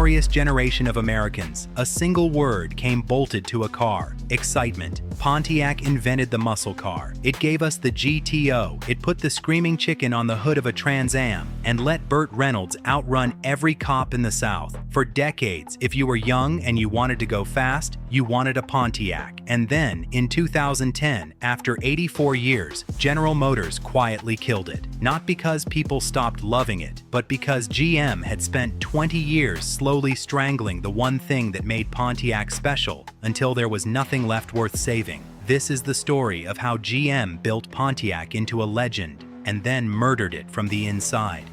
glorious generation of Americans, a single word came bolted to a car: excitement. Pontiac invented the muscle car. It gave us the GTO. It put the screaming chicken on the hood of a Trans Am and let Burt Reynolds outrun every cop in the South. For decades, if you were young and you wanted to go fast, you wanted a Pontiac. And then, in 2010, after 84 years, General Motors quietly killed it. Not because people stopped loving it, but because GM had spent 20 years slowly strangling the one thing that made Pontiac special until there was nothing left worth saving. This is the story of how GM built Pontiac into a legend and then murdered it from the inside.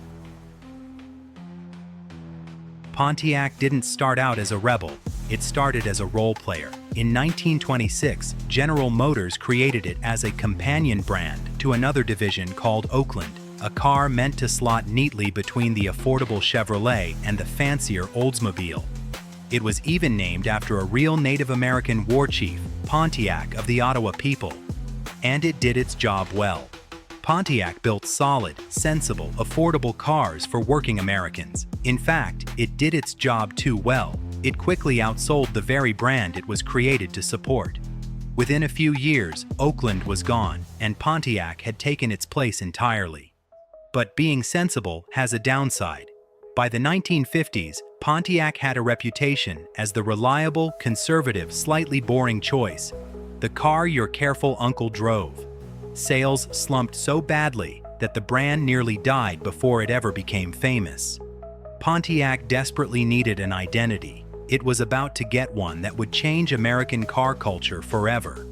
Pontiac didn't start out as a rebel. It started as a role player. In 1926, General Motors created it as a companion brand to another division called Oakland, a car meant to slot neatly between the affordable Chevrolet and the fancier Oldsmobile. It was even named after a real Native American war chief, Pontiac of the Ottawa people. And it did its job well. Pontiac built solid, sensible, affordable cars for working Americans. In fact, it did its job too well. It quickly outsold the very brand it was created to support. Within a few years, Oakland was gone, and Pontiac had taken its place entirely. But being sensible has a downside. By the 1950s, Pontiac had a reputation as the reliable, conservative, slightly boring choice, the car your careful uncle drove. Sales slumped so badly that the brand nearly died before it ever became famous. Pontiac desperately needed an identity. It was about to get one that would change American car culture forever.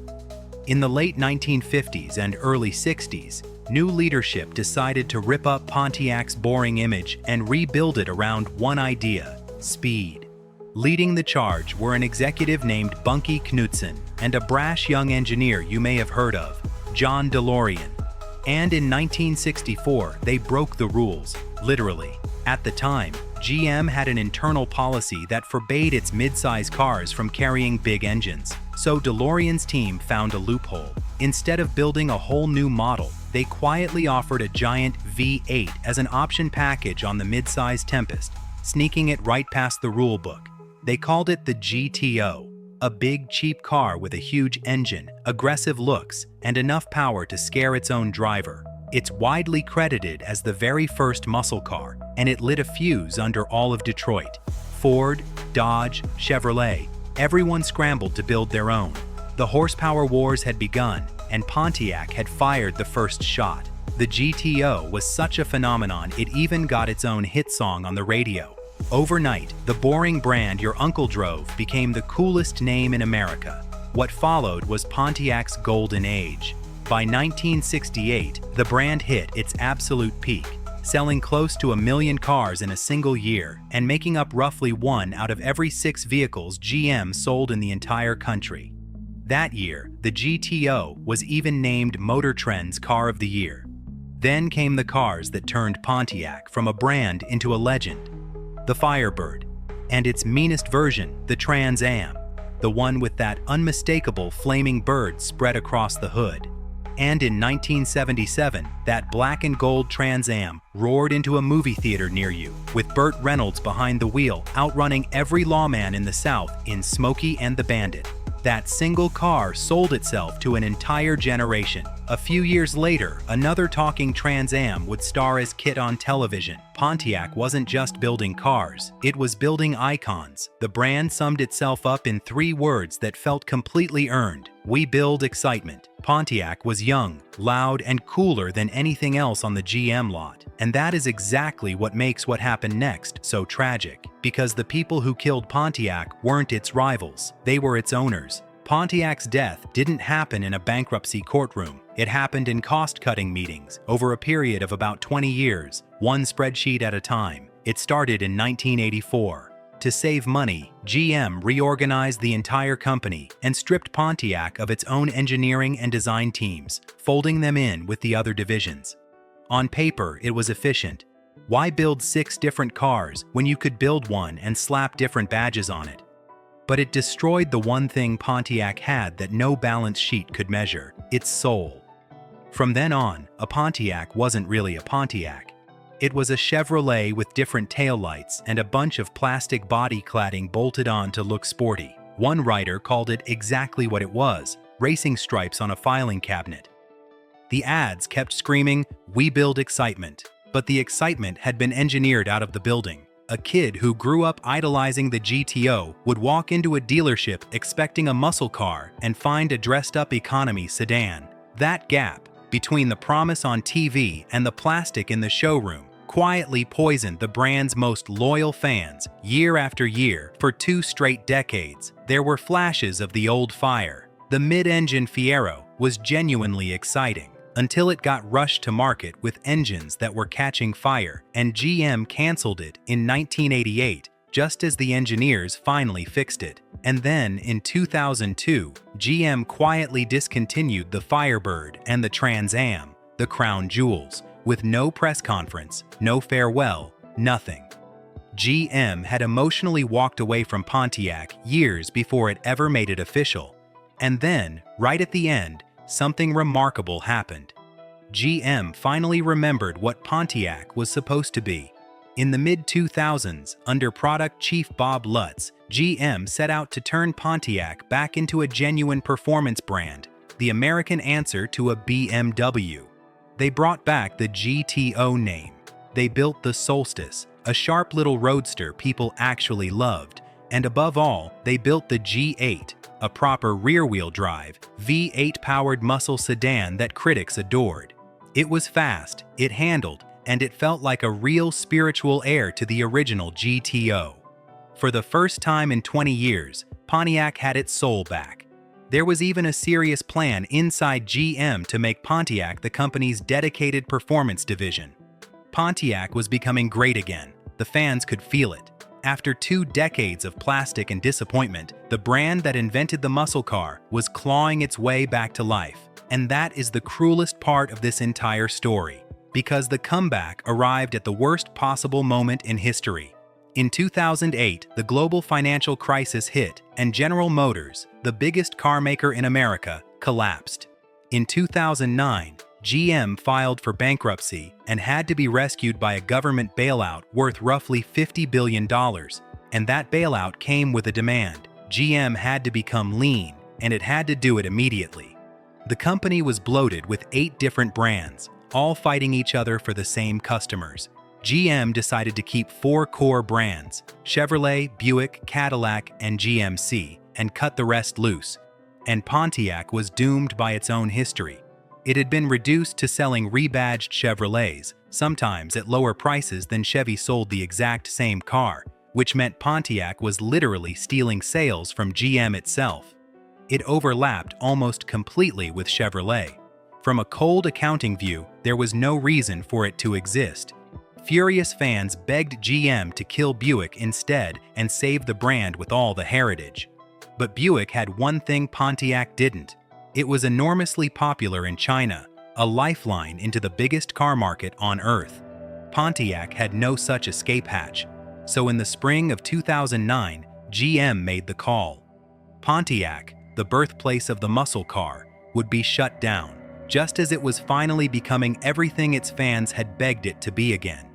In the late 1950s and early 60s, new leadership decided to rip up Pontiac's boring image and rebuild it around one idea: speed. Leading the charge were an executive named Bunky Knudsen and a brash young engineer you may have heard of, John DeLorean. And in 1964, they broke the rules, literally. At the time, GM had an internal policy that forbade its mid-size cars from carrying big engines. So DeLorean's team found a loophole. Instead of building a whole new model, they quietly offered a giant V8 as an option package on the mid-size Tempest, sneaking it right past the rulebook. They called it the GTO, a big, cheap car with a huge engine, aggressive looks, and enough power to scare its own driver. It's widely credited as the very first muscle car, and it lit a fuse under all of Detroit. Ford, Dodge, Chevrolet, everyone scrambled to build their own. The horsepower wars had begun, and Pontiac had fired the first shot. The GTO was such a phenomenon it even got its own hit song on the radio. Overnight, the boring brand your uncle drove became the coolest name in America. What followed was Pontiac's golden age. By 1968, the brand hit its absolute peak, selling close to 1 million cars in a single year and making up roughly 1 out of every 6 vehicles GM sold in the entire country. That year, the GTO was even named Motor Trend's Car of the Year. Then came the cars that turned Pontiac from a brand into a legend. The Firebird, and its meanest version, the Trans Am, the one with that unmistakable flaming bird spread across the hood. And in 1977, that black and gold Trans Am roared into a movie theater near you, with Burt Reynolds behind the wheel, outrunning every lawman in the South in Smokey and the Bandit. That single car sold itself to an entire generation. A few years later, another talking Trans Am would star as Kit on television. Pontiac wasn't just building cars, it was building icons. The brand summed itself up in 3 words that felt completely earned: we build excitement. Pontiac was young, loud, and cooler than anything else on the GM lot. And that is exactly what makes what happened next so tragic. Because the people who killed Pontiac weren't its rivals, they were its owners. Pontiac's death didn't happen in a bankruptcy courtroom. It happened in cost-cutting meetings over a period of about 20 years, one spreadsheet at a time. It started in 1984. To save money, GM reorganized the entire company and stripped Pontiac of its own engineering and design teams, folding them in with the other divisions. On paper, it was efficient. Why build 6 different cars when you could build one and slap different badges on it? But it destroyed the one thing Pontiac had that no balance sheet could measure: its soul. From then on, a Pontiac wasn't really a Pontiac. It was a Chevrolet with different taillights and a bunch of plastic body cladding bolted on to look sporty. One writer called it exactly what it was: racing stripes on a filing cabinet. The ads kept screaming, "We build excitement." But the excitement had been engineered out of the building. A kid who grew up idolizing the GTO would walk into a dealership expecting a muscle car and find a dressed-up economy sedan. That gap between the promise on TV and the plastic in the showroom quietly poisoned the brand's most loyal fans year after year for 2 straight decades. There were flashes of the old fire. The mid-engine Fiero was genuinely exciting, until it got rushed to market with engines that were catching fire, and GM canceled it in 1988, just as the engineers finally fixed it. And then, in 2002, GM quietly discontinued the Firebird and the Trans Am, the crown jewels, with no press conference, no farewell, nothing. GM had emotionally walked away from Pontiac years before it ever made it official. And then, right at the end, something remarkable happened. GM finally remembered what Pontiac was supposed to be. In the mid-2000s, under product chief Bob Lutz, GM set out to turn Pontiac back into a genuine performance brand, the American answer to a BMW. They brought back the GTO name. They built the Solstice, a sharp little roadster people actually loved. And above all, they built the G8, a proper rear-wheel drive, V8-powered muscle sedan that critics adored. It was fast, it handled, and it felt like a real spiritual heir to the original GTO. For the first time in 20 years, Pontiac had its soul back. There was even a serious plan inside GM to make Pontiac the company's dedicated performance division. Pontiac was becoming great again. The fans could feel it. After 2 decades of plastic and disappointment, the brand that invented the muscle car was clawing its way back to life. And that is the cruelest part of this entire story, because the comeback arrived at the worst possible moment in history. In 2008, the global financial crisis hit, and General Motors, the biggest car maker in America, collapsed. In 2009, GM filed for bankruptcy and had to be rescued by a government bailout worth roughly $50 billion. And that bailout came with a demand. GM had to become lean, and it had to do it immediately. The company was bloated with 8 different brands, all fighting each other for the same customers. GM decided to keep 4 core brands, Chevrolet, Buick, Cadillac, and GMC, and cut the rest loose. And Pontiac was doomed by its own history. It had been reduced to selling rebadged Chevrolets, sometimes at lower prices than Chevy sold the exact same car, which meant Pontiac was literally stealing sales from GM itself. It overlapped almost completely with Chevrolet. From a cold accounting view, there was no reason for it to exist. Furious fans begged GM to kill Buick instead and save the brand with all the heritage. But Buick had one thing Pontiac didn't. It was enormously popular in China, a lifeline into the biggest car market on Earth. Pontiac had no such escape hatch. So in the spring of 2009, GM made the call. Pontiac, the birthplace of the muscle car, would be shut down, just as it was finally becoming everything its fans had begged it to be again.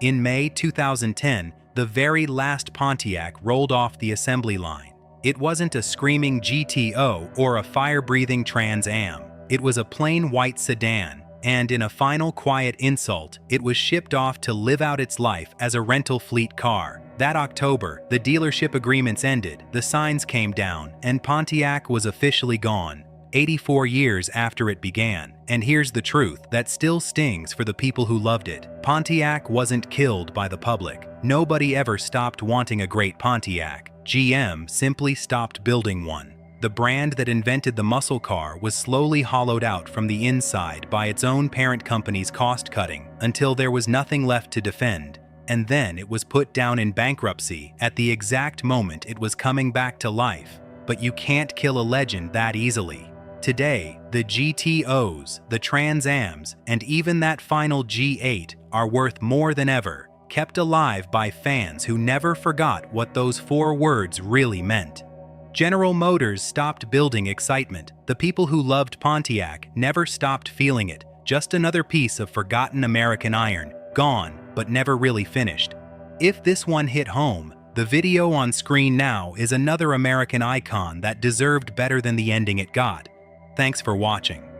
In May 2010, the very last Pontiac rolled off the assembly line. It wasn't a screaming GTO or a fire-breathing Trans Am. It was a plain white sedan, and in a final quiet insult, it was shipped off to live out its life as a rental fleet car. That October, the dealership agreements ended, the signs came down, and Pontiac was officially gone, 84 years after it began. And here's the truth that still stings for the people who loved it. Pontiac wasn't killed by the public. Nobody ever stopped wanting a great Pontiac. GM simply stopped building one. The brand that invented the muscle car was slowly hollowed out from the inside by its own parent company's cost-cutting until there was nothing left to defend. And then it was put down in bankruptcy at the exact moment it was coming back to life. But you can't kill a legend that easily. Today, the GTOs, the Trans Ams, and even that final G8 are worth more than ever, kept alive by fans who never forgot what those 4 words really meant. General Motors stopped building excitement. The people who loved Pontiac never stopped feeling it. Just another piece of forgotten American iron, gone, but never really finished. If this one hit home, the video on screen now is another American icon that deserved better than the ending it got. Thanks for watching.